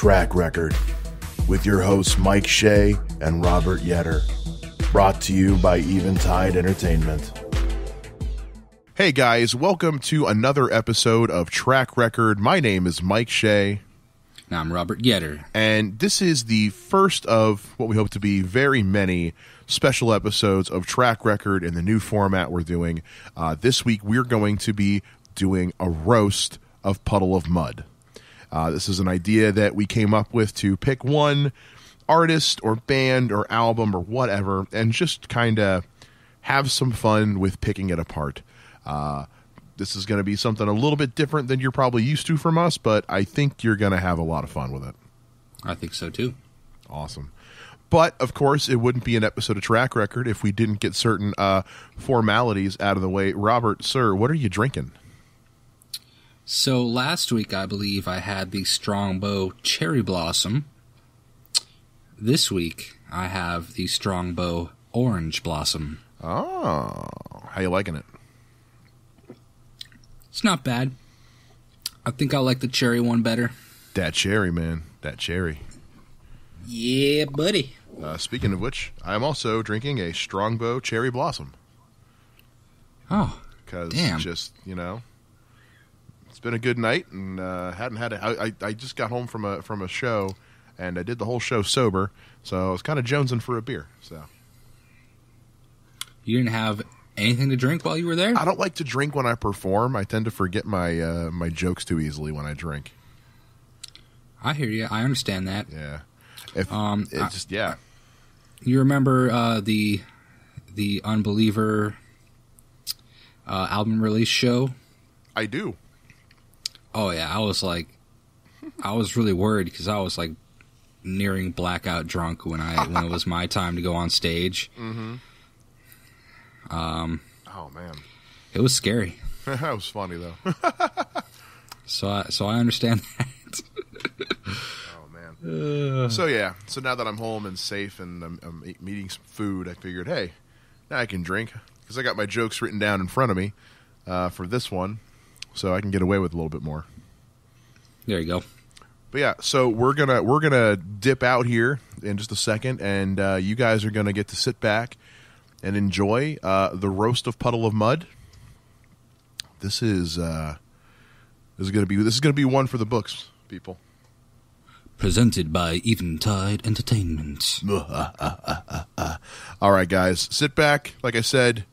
Track Record with your hosts Mike Shea and Robert Yetter. Brought to you by Eventide Entertainment. Hey guys, welcome to another episode of Track Record. My name is Mike Shea. And I'm Robert Yetter. And this is the first of what we hope to be very many special episodes of Track Record in the new format we're doing. This week we're going to be doing a roast of Puddle of Mudd. This is an idea that we came up with to pick one artist or band or album or whatever and just kind of have some fun with picking it apart. This is going to be something a little bit different than you're probably used to from us, but I think you're going to have a lot of fun with it. I think so too. Awesome. But, of course, it wouldn't be an episode of Track Record if we didn't get certain formalities out of the way. Robert, sir, what are you drinking? So last week, I believe I had the Strongbow Cherry Blossom. This week, I have the Strongbow Orange Blossom. Oh, how you liking it? It's not bad. I think I like the cherry one better. That cherry, man. That cherry. Yeah, buddy. Speaking of which, I'm also drinking a Strongbow Cherry Blossom. Oh, because damn. Just, you know, it's been a good night, and hadn't had it. I just got home from a show, and I did the whole show sober, so I was kind of jonesing for a beer. So you didn't have anything to drink while you were there? I don't like to drink when I perform. I tend to forget my my jokes too easily when I drink. I hear you. I understand that. Yeah. You remember the Unbeliever album release show? I do. Oh yeah, I was really worried because I was like nearing blackout drunk when it was my time to go on stage. Mm-hmm. Oh man, it was scary. That was funny though. So I understand that. Oh man. So now that I'm home and safe and I'm eating some food, I figured, hey, now I can drink because I got my jokes written down in front of me for this one, so I can get away with a little bit more. There you go. But yeah, so we're gonna dip out here in just a second, and you guys are gonna get to sit back and enjoy the roast of Puddle of Mudd. This is gonna be one for the books, people. Presented by Eventide Entertainment. All right, guys, sit back. Like I said,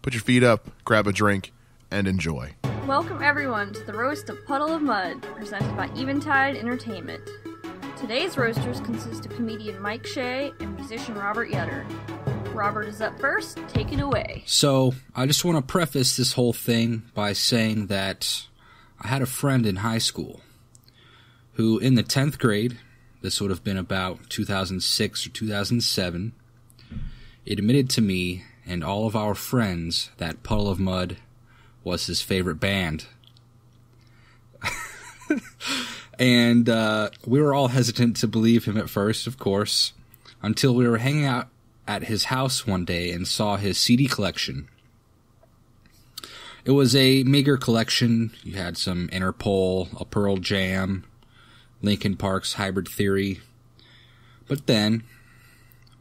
put your feet up, grab a drink, and enjoy. Welcome everyone to the roast of Puddle of Mudd, presented by Eventide Entertainment. Today's roasters consist of comedian Mike Shea and musician Robert Yetter. Robert is up first. Take it away. So, I just want to preface this whole thing by saying that I had a friend in high school who, in the 10th grade, this would have been about 2006 or 2007, it admitted to me and all of our friends that Puddle of Mudd was his favorite band. And we were all hesitant to believe him at first, of course, until we were hanging out at his house one day and saw his CD collection. It was a meager collection. You had some Interpol, a Pearl Jam, Linkin Park's Hybrid Theory, but then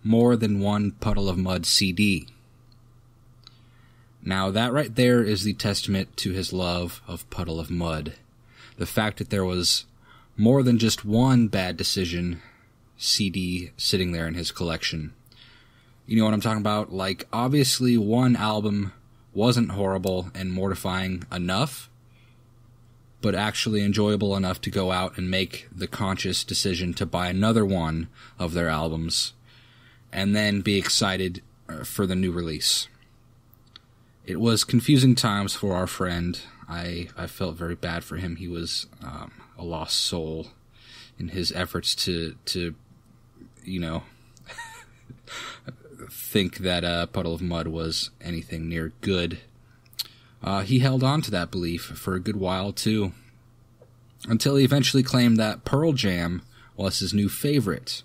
more than one Puddle of Mudd CD. Now that right there is the testament to his love of Puddle of Mudd. The fact that there was more than just one Bad Decision CD sitting there in his collection. You know what I'm talking about? Like, obviously one album wasn't horrible and mortifying enough, but actually enjoyable enough to go out and make the conscious decision to buy another one of their albums and then be excited for the new release. It was confusing times for our friend. I felt very bad for him. He was a lost soul in his efforts to you know, think that Puddle of Mudd was anything near good. He held on to that belief for a good while, too, until he eventually claimed that Pearl Jam was his new favorite.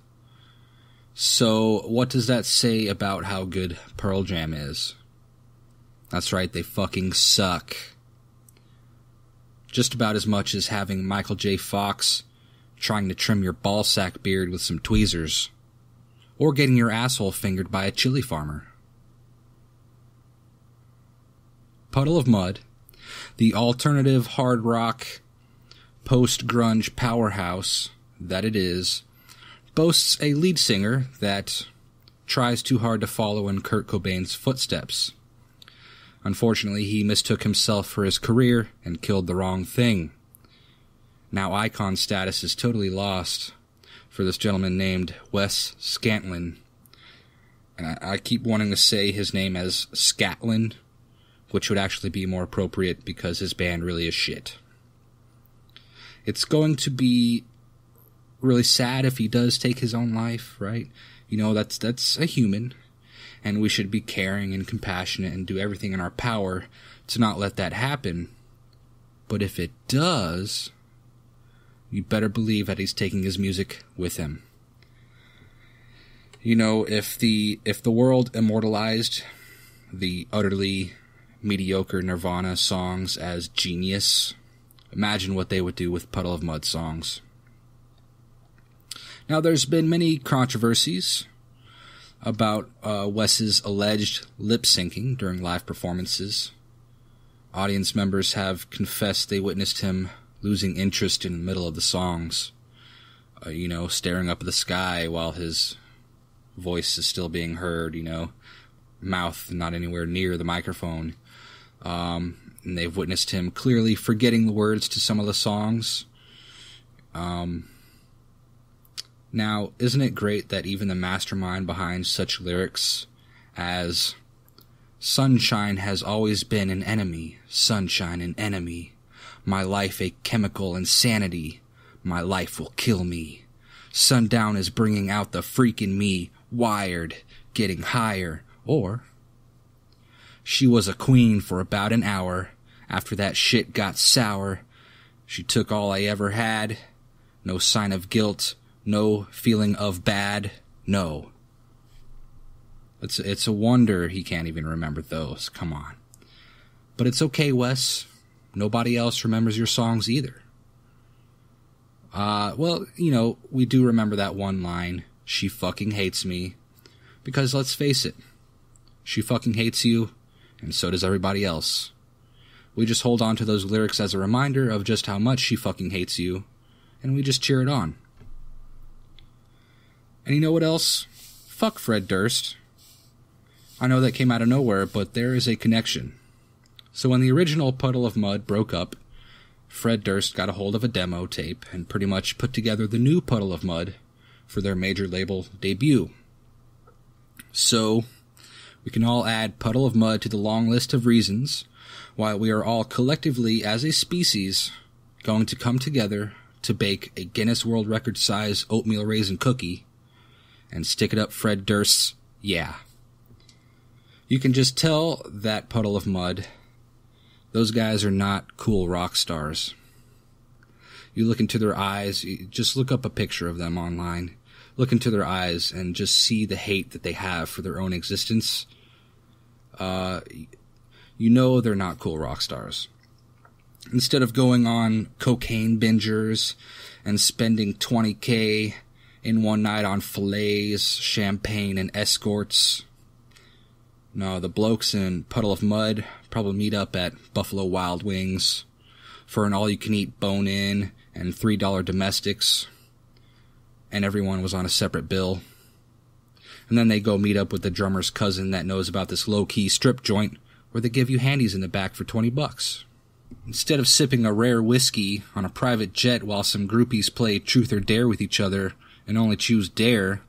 So, what does that say about how good Pearl Jam is? That's right, they fucking suck. Just about as much as having Michael J. Fox trying to trim your ballsack beard with some tweezers, or getting your asshole fingered by a chili farmer. Puddle of Mudd, the alternative hard rock, post-grunge powerhouse that it is, boasts a lead singer that tries too hard to follow in Kurt Cobain's footsteps. Unfortunately, he mistook himself for his career and killed the wrong thing. Now icon status is totally lost for this gentleman named Wes Scantlin. And I keep wanting to say his name as Scatlin, which would actually be more appropriate because his band really is shit. It's going to be really sad if he does take his own life, right? You know, that's a human, and we should be caring and compassionate and do everything in our power to not let that happen. But if it does, you better believe that he's taking his music with him. You know, if the world immortalized the utterly mediocre Nirvana songs as genius, imagine what they would do with Puddle of Mudd songs. Now, there's been many controversies about Wes's alleged lip-syncing during live performances. Audience members have confessed they witnessed him losing interest in the middle of the songs, staring up at the sky while his voice is still being heard, mouth not anywhere near the microphone. And they've witnessed him clearly forgetting the words to some of the songs. Now, isn't it great that even the mastermind behind such lyrics as "Sunshine has always been an enemy, sunshine an enemy, my life a chemical insanity, my life will kill me, sundown is bringing out the freak in me, wired, getting higher," or "She was a queen for about an hour, after that shit got sour, she took all I ever had, no sign of guilt, no feeling of bad, no." It's a wonder he can't even remember those, come on. But it's okay, Wes. Nobody else remembers your songs either. We do remember that one line, "She fucking hates me," because let's face it, she fucking hates you, and so does everybody else. We just hold on to those lyrics as a reminder of just how much she fucking hates you, and we just cheer it on. And you know what else? Fuck Fred Durst. I know that came out of nowhere, but there is a connection. So when the original Puddle of Mudd broke up, Fred Durst got a hold of a demo tape and pretty much put together the new Puddle of Mudd for their major label debut. So we can all add Puddle of Mudd to the long list of reasons why we are all collectively, as a species, going to come together to bake a Guinness World Record size oatmeal raisin cookie and stick it up Fred Durst's yeah. You can just tell that Puddle of Mudd, those guys are not cool rock stars. You look into their eyes, just look up a picture of them online, look into their eyes and just see the hate that they have for their own existence. They're not cool rock stars. Instead of going on cocaine bingers and spending $20,000 in one night on fillets, champagne, and escorts, no, the blokes in Puddle of Mudd probably meet up at Buffalo Wild Wings for an all-you-can-eat bone-in and $3 domestics, and everyone was on a separate bill. And then they go meet up with the drummer's cousin that knows about this low-key strip joint where they give you handies in the back for $20. Instead of sipping a rare whiskey on a private jet while some groupies play truth or dare with each other and only choose dare,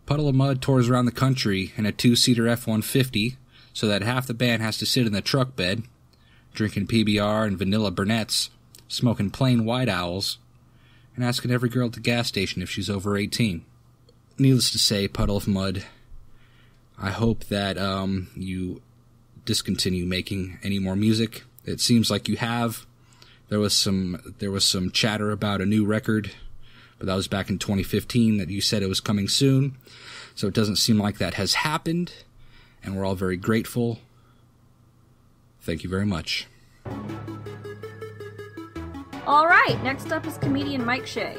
Puddle of Mudd tours around the country in a 2-seater F-150 so that half the band has to sit in the truck bed, drinking PBR and vanilla Burnett's, smoking plain White Owls, and asking every girl at the gas station if she's over 18. Needless to say, Puddle of Mudd, I hope that you discontinue making any more music. It seems like you have. There was some chatter about a new record, but that was back in 2015 that you said it was coming soon. So it doesn't seem like that has happened, and we're all very grateful. Thank you very much. Alright, next up is comedian Mike Shea.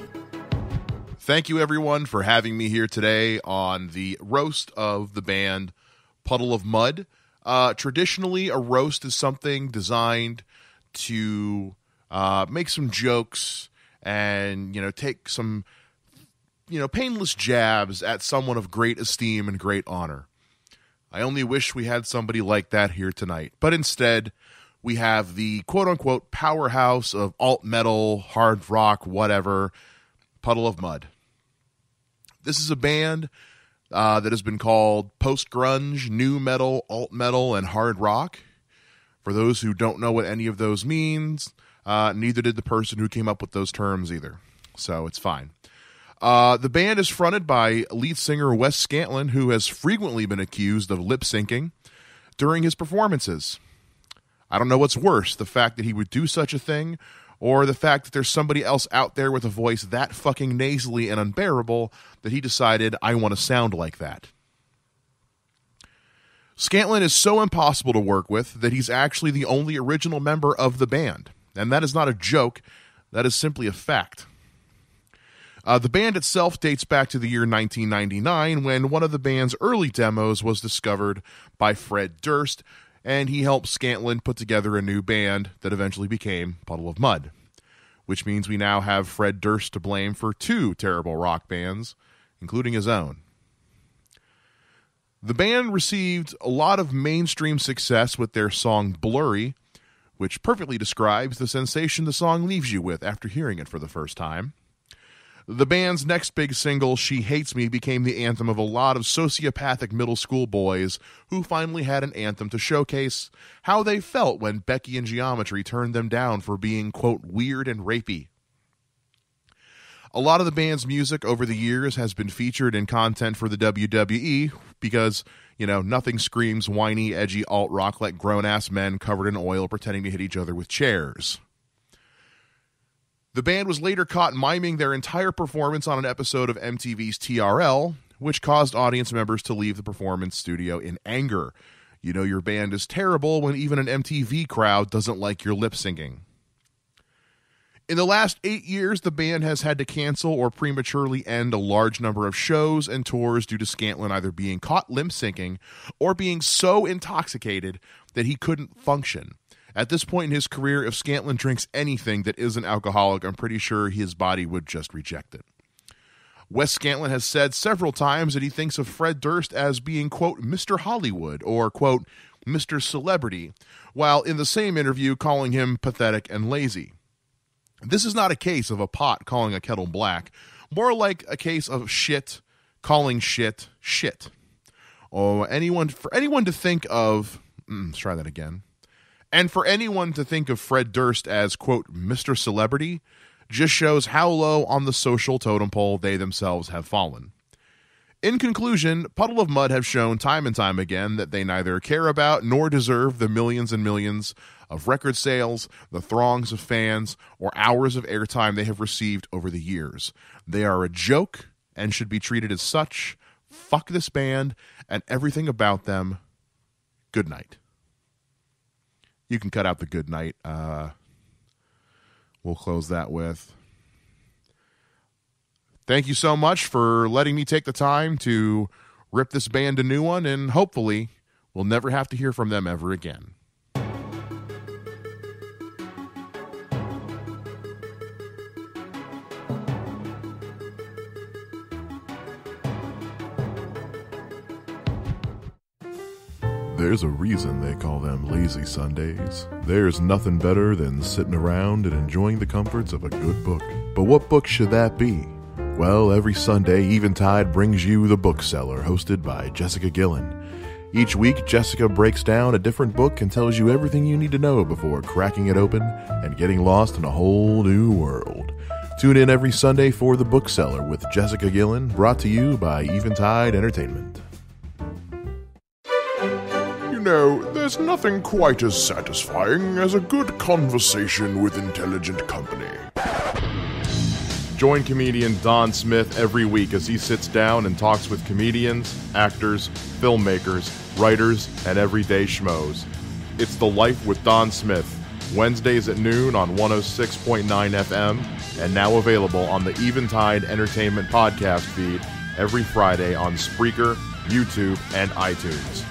Thank you, everyone, for having me here today on the roast of the band Puddle of Mudd. Traditionally, a roast is something designed to make some jokes and, take some, painless jabs at someone of great esteem and great honor. I only wish we had somebody like that here tonight. But instead, we have the quote-unquote powerhouse of alt-metal, hard rock, whatever, Puddle of Mudd. This is a band that has been called post-grunge, new metal, alt-metal, and hard rock. For those who don't know what any of those means, neither did the person who came up with those terms either. So it's fine. The band is fronted by lead singer Wes Scantlin, who has frequently been accused of lip-syncing during his performances. I don't know what's worse, the fact that he would do such a thing, or the fact that there's somebody else out there with a voice that fucking nasally and unbearable that he decided, I want to sound like that. Scantlin is so impossible to work with that he's actually the only original member of the band. And that is not a joke, that is simply a fact. The band itself dates back to the year 1999 when one of the band's early demos was discovered by Fred Durst, and he helped Scantlin put together a new band that eventually became Puddle of Mudd, which means we now have Fred Durst to blame for 2 terrible rock bands, including his own. The band received a lot of mainstream success with their song Blurry, which perfectly describes the sensation the song leaves you with after hearing it for the first time. The band's next big single, She Hates Me, became the anthem of a lot of sociopathic middle school boys who finally had an anthem to showcase how they felt when Becky and Geometry turned them down for being, quote, weird and rapey. A lot of the band's music over the years has been featured in content for the WWE because, nothing screams whiny, edgy alt-rock like grown-ass men covered in oil pretending to hit each other with chairs. The band was later caught miming their entire performance on an episode of MTV's TRL, which caused audience members to leave the performance studio in anger. You know your band is terrible when even an MTV crowd doesn't like your lip syncing. In the last 8 years, the band has had to cancel or prematurely end a large number of shows and tours due to Scantlin either being caught lip syncing or being so intoxicated that he couldn't function. At this point in his career, if Scantlin drinks anything that isn't alcoholic, I'm pretty sure his body would just reject it. Wes Scantlin has said several times that he thinks of Fred Durst as being, quote, Mr. Hollywood, or, quote, Mr. Celebrity, while in the same interview calling him pathetic and lazy. This is not a case of a pot calling a kettle black, more like a case of shit calling shit shit. Or for anyone to think of... let's try that again. And for anyone to think of Fred Durst as, quote, Mr. Celebrity, just shows how low on the social totem pole they themselves have fallen. In conclusion, Puddle of Mudd have shown time and time again that they neither care about nor deserve the millions and millions of record sales, the throngs of fans, or hours of airtime they have received over the years. They are a joke and should be treated as such. Fuck this band and everything about them. Good night. You can cut out the good night. We'll close that with... Thank you so much for letting me take the time to rip this band a new one, and hopefully we'll never have to hear from them ever again. There's a reason they call them lazy Sundays. There's nothing better than sitting around and enjoying the comforts of a good book. But what book should that be? Well, every Sunday, Eventide brings you The Bookseller, hosted by Jessica Gillen. Each week, Jessica breaks down a different book and tells you everything you need to know before cracking it open and getting lost in a whole new world. Tune in every Sunday for The Bookseller with Jessica Gillen, brought to you by Eventide Entertainment. There's nothing quite as satisfying as a good conversation with intelligent company. Join comedian Don Smith every week as he sits down and talks with comedians, actors, filmmakers, writers, and everyday schmoes. It's The Life with Don Smith, Wednesdays at noon on 106.9 FM, and now available on the Eventide Entertainment podcast feed every Friday on Spreaker, YouTube, and iTunes.